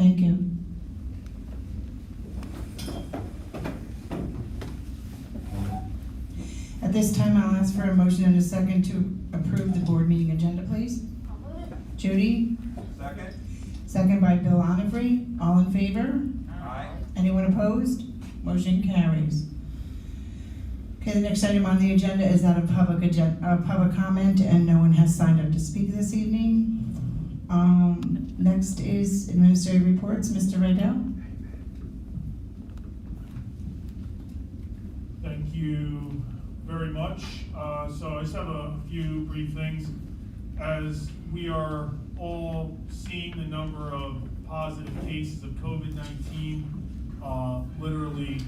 Thank you. At this time, I'll ask for a motion and a second to approve the board meeting agenda, please. Judy? Second? Second by Bill Onifrey. All in favor? Aye. Anyone opposed? Motion carries. Okay, the next item on the agenda is that of public comment, and no one has signed up to speak this evening. Next is administrative reports. Mr. Rydell? Thank you very much. So I just have a few brief things. As we are all seeing the number of positive cases of COVID-19, literally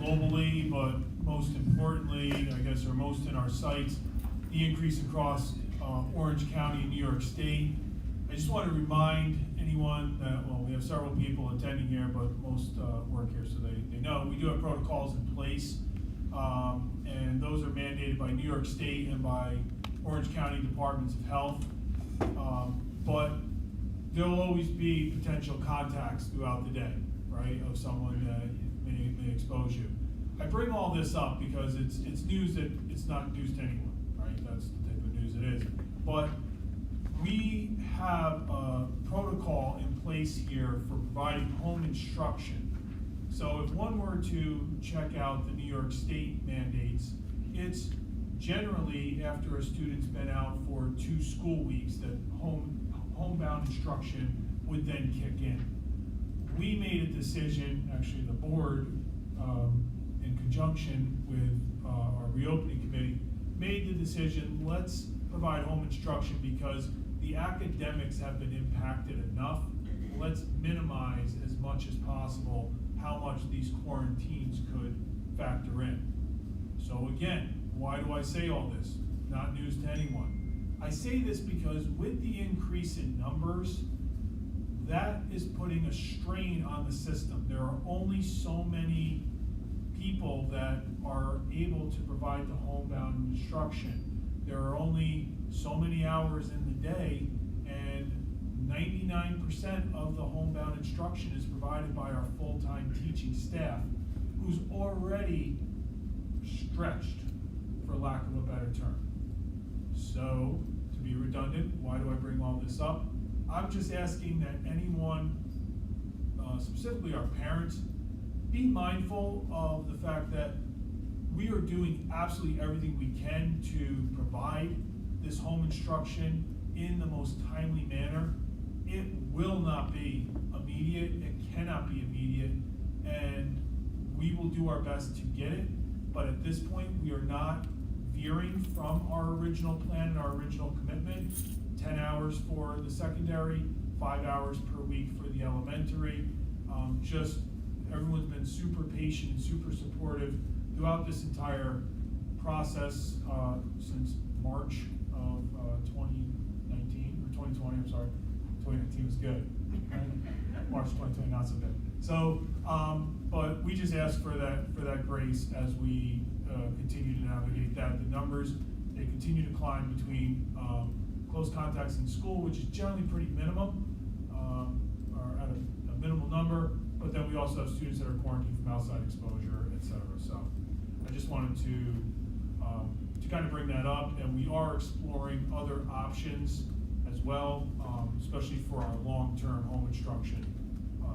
globally, but most importantly, I guess, or most in our sites, the increase across Orange County and New York State. I just want to remind anyone that, well, we have several people attending here, but most work here, so they know. We do have protocols in place, and those are mandated by New York State and by Orange County Departments of Health. But there'll always be potential contacts throughout the day, right, of someone that may expose you. I bring all this up because it's news that it's not news to anyone, right? That's the type of news it is. But we have a protocol in place here for providing home instruction. So if one were to check out the New York State mandates, it's generally after a student's been out for 2 school weeks that homebound instruction would then kick in. We made a decision, actually the board, in conjunction with our reopening committee, made the decision, let's provide home instruction because the academics have been impacted enough. Let's minimize as much as possible how much these quarantines could factor in. So again, why do I say all this? Not news to anyone. I say this because with the increase in numbers, that is putting a strain on the system. There are only so many people that are able to provide the homebound instruction. There are only so many hours in the day, and 99% of the homebound instruction is provided by our full-time teaching staff, who's already stretched, for lack of a better term. So, to be redundant, why do I bring all this up? I'm just asking that anyone, specifically our parents, be mindful of the fact that we are doing absolutely everything we can to provide this home instruction in the most timely manner. It will not be immediate, it cannot be immediate, and we will do our best to get it, but at this point we are not veering from our original plan and our original commitment. 10 hours for the secondary, 5 hours per week for the elementary. Just everyone's been super patient and super supportive throughout this entire process since March of 2019, or 2020, I'm sorry. 2019 was good. March 2020, not so good. So, but we just ask for that grace as we continue to navigate that. The numbers, they continue to climb between close contacts in school, which is generally pretty minimum, or at a minimal number, but then we also have students that are quarantined from outside exposure, et cetera. So I just wanted to kind of bring that up, and we are exploring other options as well, especially for our long-term home instruction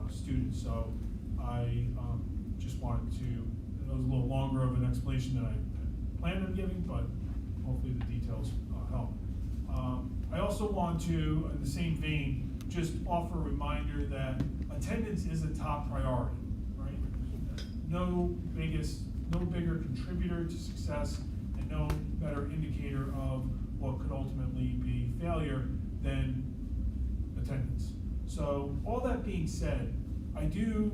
students. So I just wanted to, it was a little longer of an explanation than I planned on giving, but hopefully the details help. I also want to, in the same vein, just offer a reminder that attendance is a top priority, right? No bigger contributor to success and no better indicator of what could ultimately be failure than attendance. So all that being said, I feel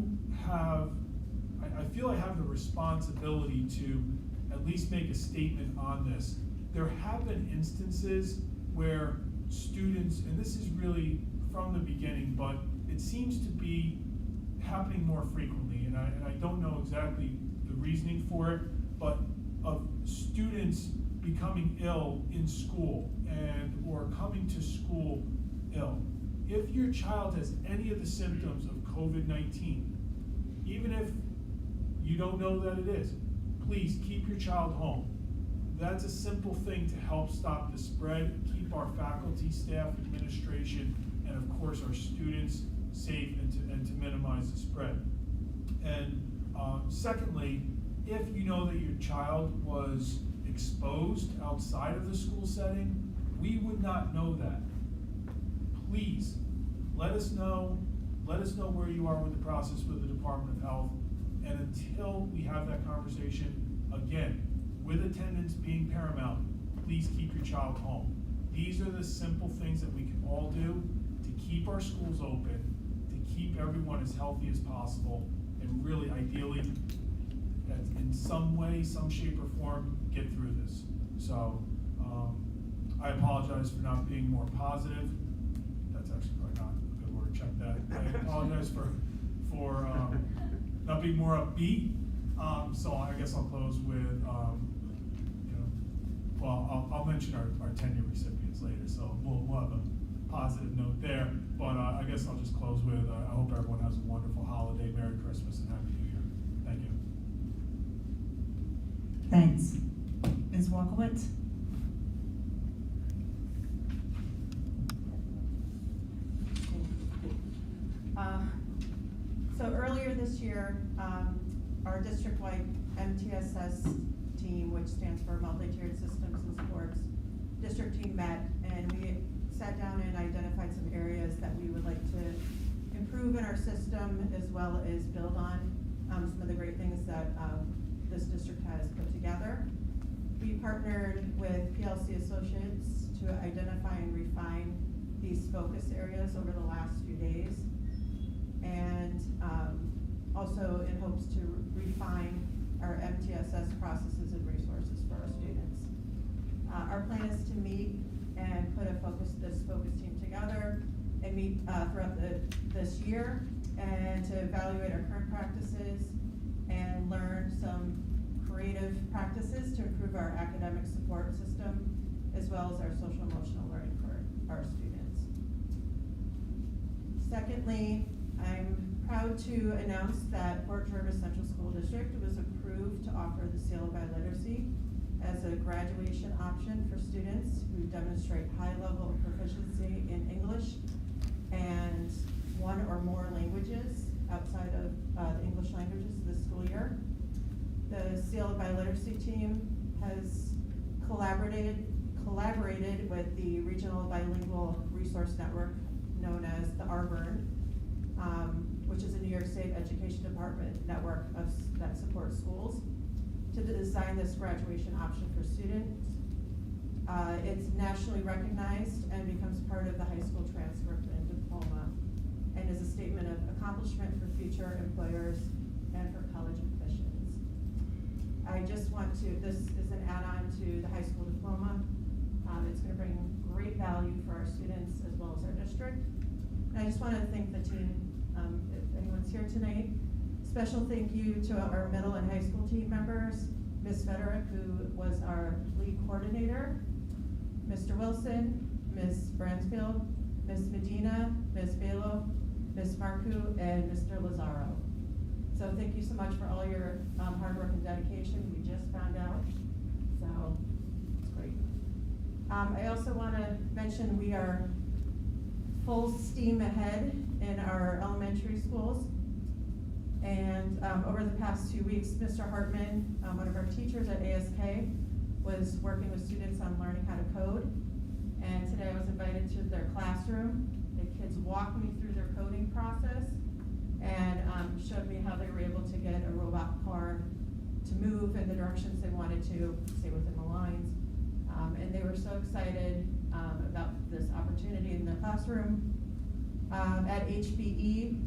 I have the responsibility to at least make a statement on this. There have been instances where students, and this is really from the beginning, but it seems to be happening more frequently, and I don't know exactly the reasoning for it, but of students becoming ill in school or coming to school ill. if your child has any of the symptoms of COVID-19, even if you don't know that it is, please keep your child home. That's a simple thing to help stop the spread, keep our faculty, staff, administration, and of course our students safe and to minimize the spread. And secondly, if you know that your child was exposed outside of the school setting, we would not know that. Please, let us know where you are with the process with the Department of Health, and until we have that conversation, again, with attendance being paramount, please keep your child home. These are the simple things that we can all do to keep our schools open, to keep everyone as healthy as possible, and really ideally, in some way, some shape or form, get through this. So, I apologize for not being more positive. That's actually probably not a good word, check that. I apologize for not being more upbeat. So I guess I'll close with, I'll mention our tenure recipients later, so we'll have a positive note there. But I guess I'll just close with, I hope everyone has a wonderful holiday, Merry Christmas, and Happy New Year. Thank you. Thanks. Ms. Walkowitz? So earlier this year, our district-wide MTSS team, which stands for Multi-Tiered Systems and Supports, district team met, and we sat down and identified some areas that we would like to improve in our system, as well as build on some of the great things that this district has put together. We partnered with PLC Associates to identify and refine these focus areas over the last few days, and also in hopes to refine our MTSS processes and resources for our students. Our plan is to meet and put this focus team together and meet throughout this year, and to evaluate our current practices and learn some creative practices to improve our academic support system, as well as our social emotional learning for our students. Secondly, I'm proud to announce that Port Jervis Central School District was approved to offer the Seal of Biliteracy as a graduation option for students who demonstrate high level of proficiency in English and one or more languages outside of the English languages this school year. The Seal of Biliteracy team has collaborated with the Regional Bilingual Resource Network, known as the RBERN, which is a New York State Education Department network that supports schools, to design this graduation option for students. It's nationally recognized and becomes part of the high school transcript and diploma, and is a statement of accomplishment for future employers and for college admissions. I just want to, this is an add-on to the high school diploma. It's going to bring great value for our students as well as our district. And I just want to thank the team, if anyone's here tonight. Special thank you to our middle and high school team members, Ms. Federick, who was our lead coordinator, Mr. Wilson, Ms. Bransfield, Ms. Medina, Ms. Balo, Ms. Marcu, and Mr. Lazaro. So thank you so much for all your hard work and dedication. We just found out, so it's great. I also want to mention we are full steam ahead in our elementary schools. And over the past 2 weeks, Mr. Hartman, one of our teachers at ASK, was working with students on learning how to code. And today I was invited to their classroom. The kids walked me through their coding process and showed me how they were able to get a robot car to move in the directions they wanted to, stay within the lines. And they were so excited about this opportunity in their classroom. At HBE,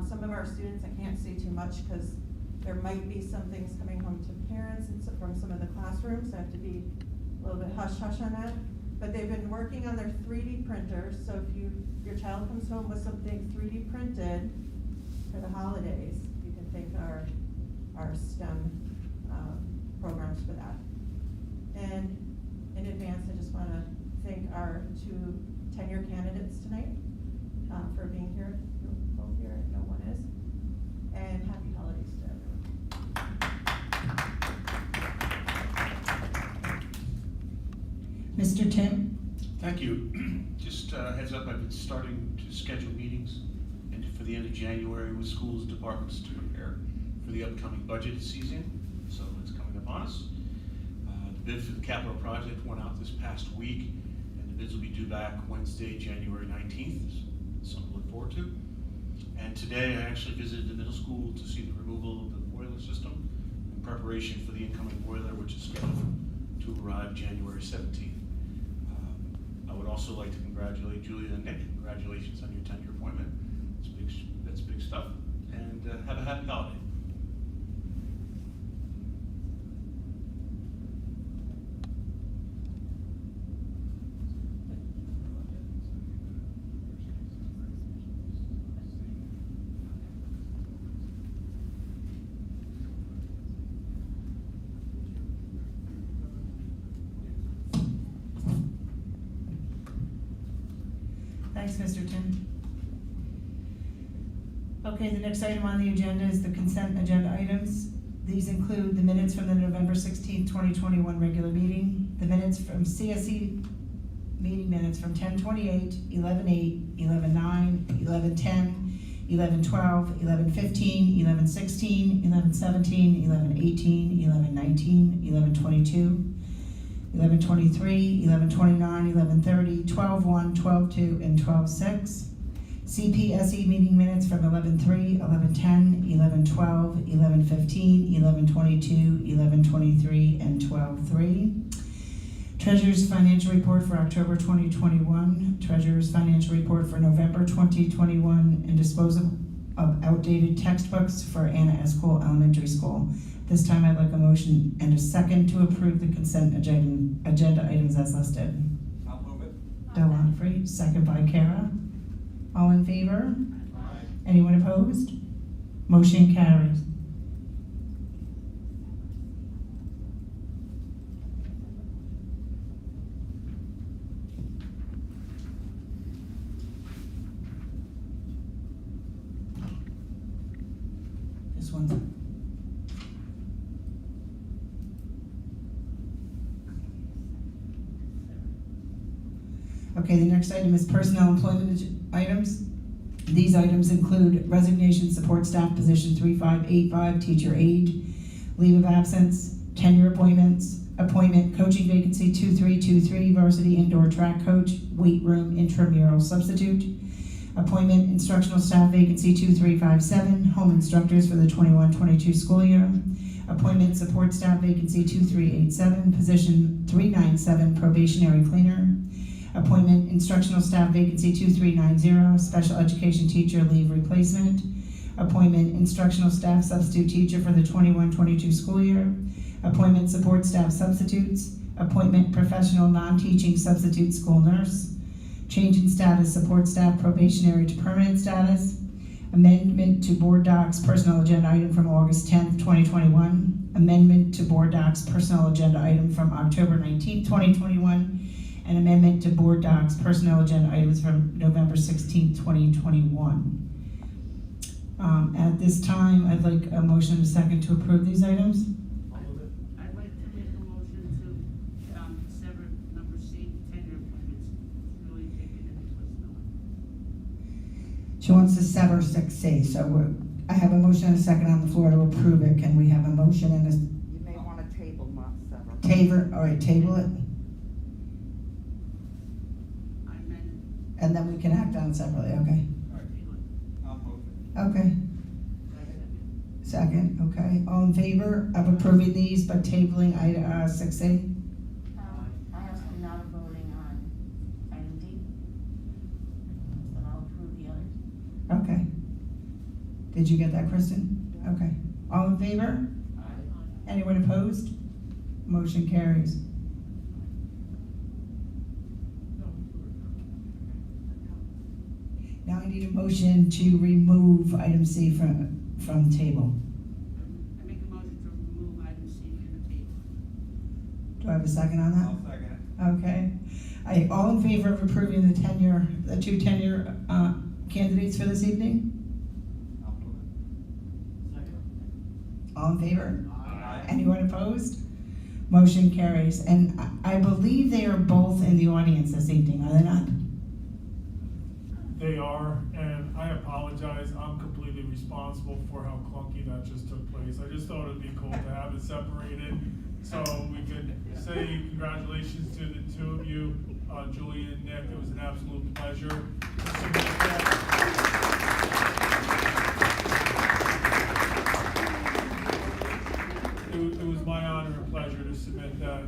some of our students, I can't say too much because there might be some things coming home to parents and from some of the classrooms. I have to be a little bit hush-hush on that. But they've been working on their 3D printers, so if your child comes home with something 3D printed for the holidays, you can thank our STEM programs for that. And in advance, I just want to thank our 2 tenure candidates tonight. Mr. Tim? Thank you. Just heads up, I've been starting to schedule meetings and for the end of January with schools, departments to prepare for the upcoming budget season. So it's coming upon us. The bid for the capital project went out this past week, and the bids will be due back Wednesday, January 19th. Something to look forward to. And today I actually visited the middle school to see the removal of the boiler system in preparation for the incoming boiler, which is scheduled to arrive January 17th. I would also like to congratulate Julia and Nick. Congratulations on your tenure appointment. That's big stuff. And have a happy holiday. Thanks, Mr. Tim. Okay, the next item on the agenda is the consent agenda items. These include the minutes from the November 16th, 2021 regular meeting, the minutes from CSE meeting minutes from 10/28, 11/8, 11/9, 11/10, 11/12, 11/15, 11/16, 11/17, 11/18, 11/19, 11/22, 11/23, 11/29, 11/30, 12/1, 12/2, and 12/6. CPSE meeting minutes from 11/3, 11/10, 11/12, 11/15, 11/22, 11/23, and 12/3. Treasurer's financial report for October 2021, Treasurer's financial report for November 2021, and disposal of outdated textbooks for Anna Escole Elementary School. This time I'd like a motion and a second to approve the consent agenda items as listed. I'll move it. Del Onfrey, second by Kara. All in favor? Aye. Anyone opposed? Motion carries. This one's. Okay, the next item is personnel employment items. These items include resignation, support staff position 3585, teacher aide, leave of absence, tenure appointments, appointment, coaching vacancy 2323, varsity indoor track coach, weight room intramural substitute, appointment, instructional staff vacancy 2357, home instructors for the 21-22 school year, appointment, support staff vacancy 2387, position 397, probationary cleaner, appointment, instructional staff vacancy 2390, special education teacher leave replacement, appointment, instructional staff substitute teacher for the 21-22 school year, appointment, support staff substitutes, appointment, professional non-teaching substitute school nurse, change in status, support staff probationary to permanent status, amendment to board docs personnel agenda item from August 10th, 2021, amendment to board docs personnel agenda item from October 19th, 2021, and amendment to board docs personnel agenda items from November 16th, 2021. At this time, I'd like a motion and a second to approve these items. I'll move it. I'd like to make a motion to sever number C, tenure appointments, really taking any personnel. She wants to sever 6C, so I have a motion and a second on the floor to approve it. Can we have a motion and You may want to table, not sever. a table, all right, table it, I amend and then we can act on it separately, okay? All right, I'll move it. Okay, second, okay. All in favor of approving these but tabling item 6A? I have some not voting on item D, but I'll approve the others. Okay. Did you get that, Kristen? Okay. All in favor? Anyone opposed? Motion carries. Now I need a motion to remove item C from table. I make a motion to remove item C from the table. Do I have a second on I'll that? second it. Okay. All in favor of approving the two tenure candidates for this evening? I'll move it. Second. All in favor? Aye. Anyone opposed? Motion carries. And I believe they are both in the audience this evening, are they not? They are, and I apologize, I'm completely responsible for how clunky that just took place. I just thought it'd be cool to have it separated, so we could say congratulations to the two of you, Julie and Nick. It was an absolute pleasure to submit that. It was my honor and pleasure to submit that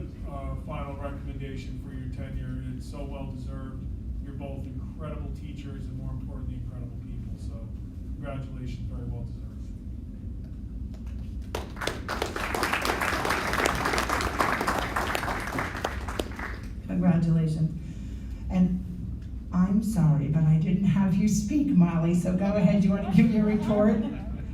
final recommendation for your tenure. It's so well deserved. You're both incredible teachers and, more importantly, incredible people. So congratulations, very well deserved. Congratulations. And I'm sorry, but I didn't have you speak, Molly, so go ahead. You want to give your report?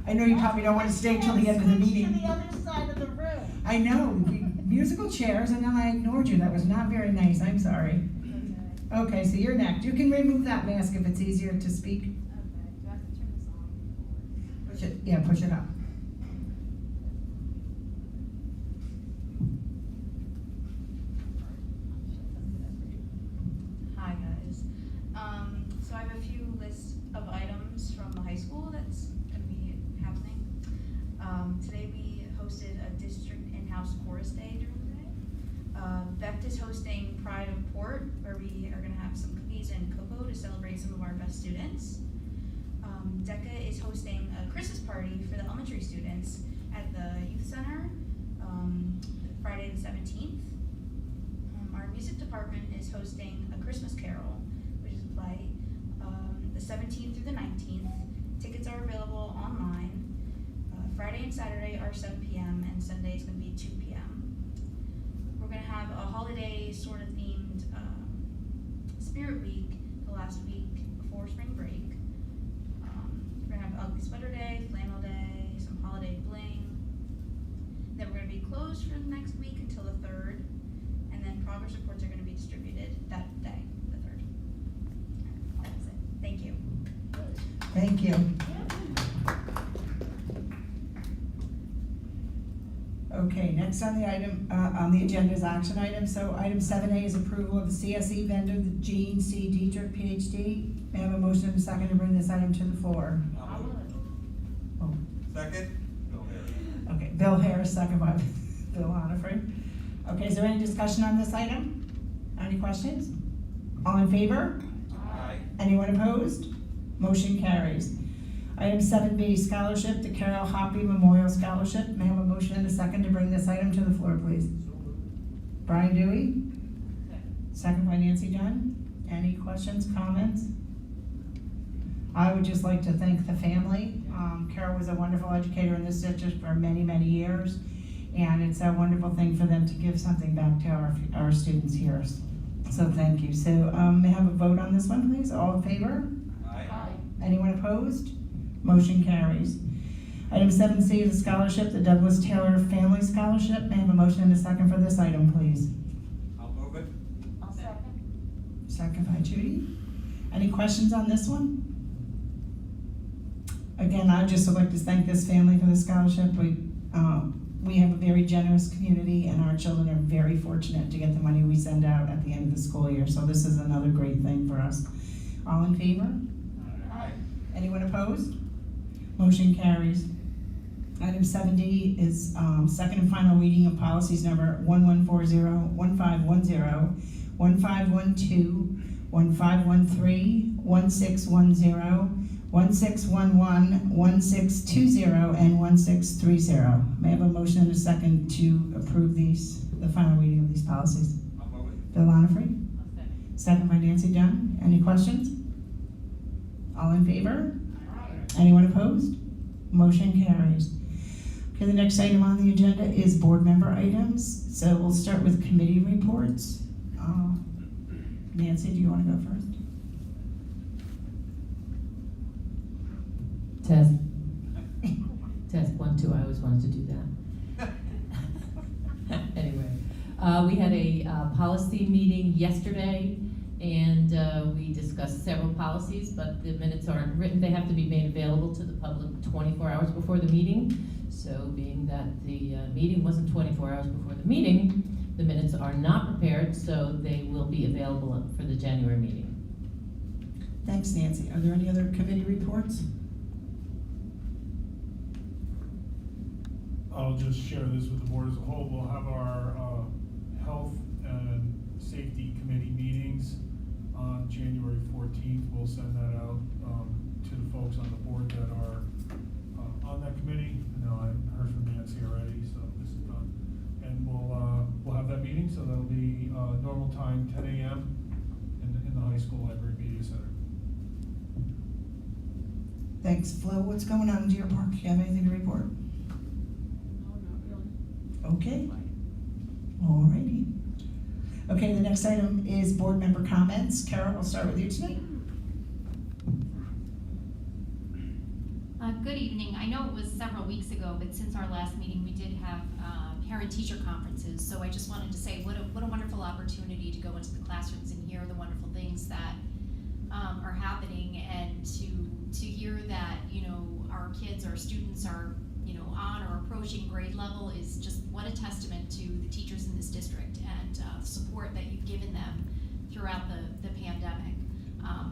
I know you probably don't want to stay till the end of the meeting. To the other side of the room. I know, musical chairs, and then I ignored you. That was not very nice. I'm sorry. Okay, so you're next. You can remove that mask if it's easier to speak. Okay, do I have to turn this on? Push it, yeah, push it up. Hi, guys. So I have a few lists of items from the high school that's gonna be happening. Today we hosted a district in-house chorus day during the day. Becht is hosting Pride of Port, where we are gonna have some cookies and cocoa to celebrate some of our best students. DECA is hosting a Christmas party for the elementary students at the youth center, Friday the 17th. Our music department is hosting a Christmas carol, which is a play, the 17th through the 19th. Tickets are available online. Friday and Saturday are 7 p.m. and Sunday is going to be 2 p.m. We're going to have a holiday sort of themed Spirit Week the last week before spring break. We're going to have Ugly Sweater Day, Flannel Day, some holiday bling. Then we're going to be closed for the next week until the 3rd. And then progress reports are going to be distributed that day, the 3rd. That's it. Thank you. Thank you. Okay, next on the item, on the agenda is action items. So item 7A is approval of the CSE vendor, the Jean C. Dietrich, PhD. May I have a motion and a second to bring this item to the floor? I'll move it. Oh, Second? Bill Harris. okay, Bill Harris, second by Bill Honifred. Okay, is there any discussion on this item? Any questions? All in favor? Aye. Anyone opposed? Motion carries. Item 7B, scholarship, the Carol Hoppy Memorial Scholarship. May I have a motion and a second to bring this item to the floor, please? So moved. Brian Dewey? Second by Nancy Dunn. Any questions, comments? I would just like to thank the family. Carol was a wonderful educator in this district for many, many years. And it's a wonderful thing for them to give something back to our students here. So thank you. So may I have a vote on this one, please? All in favor? Aye. Anyone opposed? Motion carries. Item 7C is a scholarship, the Douglas Taylor Family Scholarship. May I have a motion and a second for this item, please? I'll move it. I'll second. Second by Judy. Any questions on this one? Again, I just would like to thank this family for the scholarship. We have a very generous community, and our children are very fortunate to get the money we send out at the end of the school year. So this is another great thing for us. All in favor? Aye. Anyone opposed? Motion carries. Item 7D is second and final reading of policies number 1140, 1510, 1512, 1513, 1610, 1611, 1620, and 1630. May I have a motion and a second to approve the final reading of these policies? I'll move it. Bill Honifred? I'll second. Second by Nancy Dunn. Any questions? All in favor? Aye. Anyone opposed? Motion carries. Okay, the next item on the agenda is board member items. So we'll start with committee reports. Nancy, do you want to go first? Test. Test 1, 2. I always wanted to do that. Anyway, we had a policy meeting yesterday, And we discussed several policies, but the minutes aren't written. They have to be made available to the public 24 hours before the meeting. So being that the meeting wasn't 24 hours before the meeting, the minutes are not prepared, so they will be available for the January meeting. Thanks, Nancy. Are there any other committee reports? I'll just share this with the board as a whole. We'll have our health and safety committee meetings on January 14th. We'll send that out to the folks on the board that are on that committee. I know I heard from Nancy already, so this is done. And we'll have that meeting, so that'll be normal time, 10 a.m. in the high school library media center. Thanks. Flo, what's going on in Deer Park? You have anything to report? No, not really. Okay. Alrighty. Okay, the next item is board member comments. Carol, we'll start with you tonight. Good evening. I know it was several weeks ago, but since our last meeting, we did have parent-teacher conferences. So I just wanted to say what a wonderful opportunity to go into the classrooms and hear the wonderful things that are happening, and to hear that, you know, our kids, our students are, you know, on or approaching grade level is just what a testament to the teachers in this district and the support that you've given them throughout the pandemic.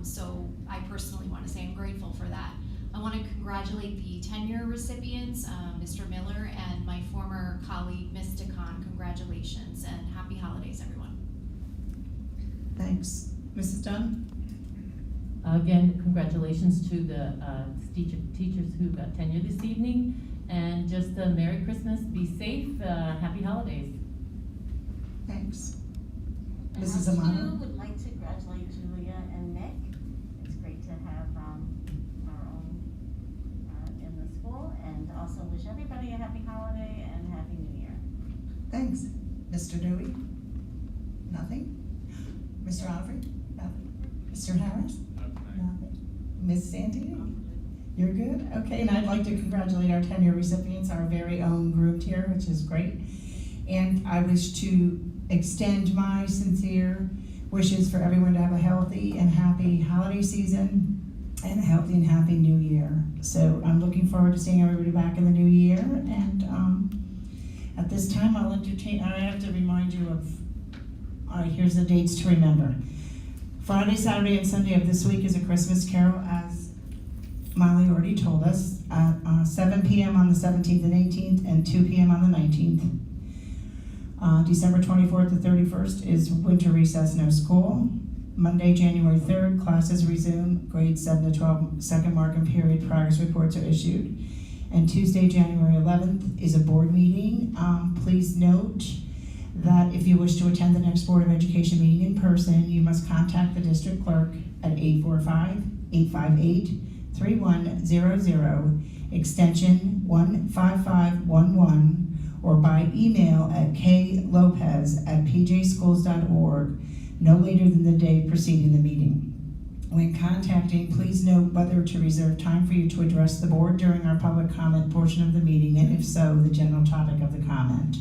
So I personally want to say I'm grateful for that. I want to congratulate the tenure recipients, Mr. Miller and my former colleague, Ms. DeCon. Congratulations and happy holidays, everyone. Thanks. Mrs. Dunn? Again, congratulations to the teachers who got tenure this evening, and just a Merry Christmas, be safe, Happy Holidays. Thanks. And Mrs. I Amato? too would like to congratulate Julia and Nick. It's great to have our own in the school, and also wish everybody a happy holiday and happy New Year. Thanks. Mr. Dewey? Nothing? Mr. Alfred? Nothing. Mr. Harris? Nothing. Ms. Santini? You're good? Okay, and I'd like to congratulate our tenure recipients, our very own groomed here, which is great. And I wish to extend my sincere wishes for everyone to have a healthy and happy holiday season and a healthy and happy new year. So I'm looking forward to seeing everybody back in the new year. And at this time, I'll entertain, I have to remind you of, all right, here's the dates to remember. Friday, Saturday, and Sunday of this week is a Christmas carol, as Molly already told us, at 7 p.m. on the 17th and 18th, and 2 p.m. on the 19th. December 24th to 31st is winter recess, no school. Monday, January 3rd, classes resume. Grades 7 to 12, second mark and period progress reports are issued. And Tuesday, January 11th is a board meeting. Please note that if you wish to attend the next Board of Education meeting in person, you must contact the district clerk at 845-858-3100, extension 15511, or by email at klopez@pjschools.org, no later than the day preceding the meeting. When contacting, please note whether to reserve time for you to address the board during our public comment portion of the meeting, and if so, the general topic of the comment.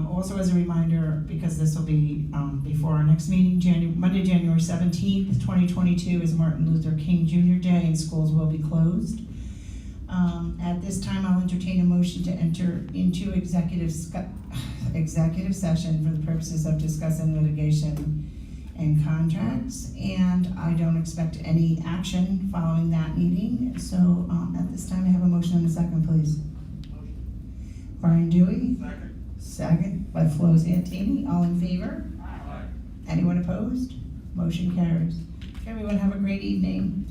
Also, as a reminder, because this will be before our next meeting, Monday, January 17th, 2022 is Martin Luther King Jr. Day, and schools will be closed. At this time, I'll entertain a motion to enter into executive session for the purposes of discussing litigation and contracts, and I don't expect any action following that meeting. So at this time, I have a motion and a second, please. Motion. Brian Dewey? Second. Second by Flo Santini. All in favor? Aye. Anyone opposed? Motion carries. Everyone have a great evening.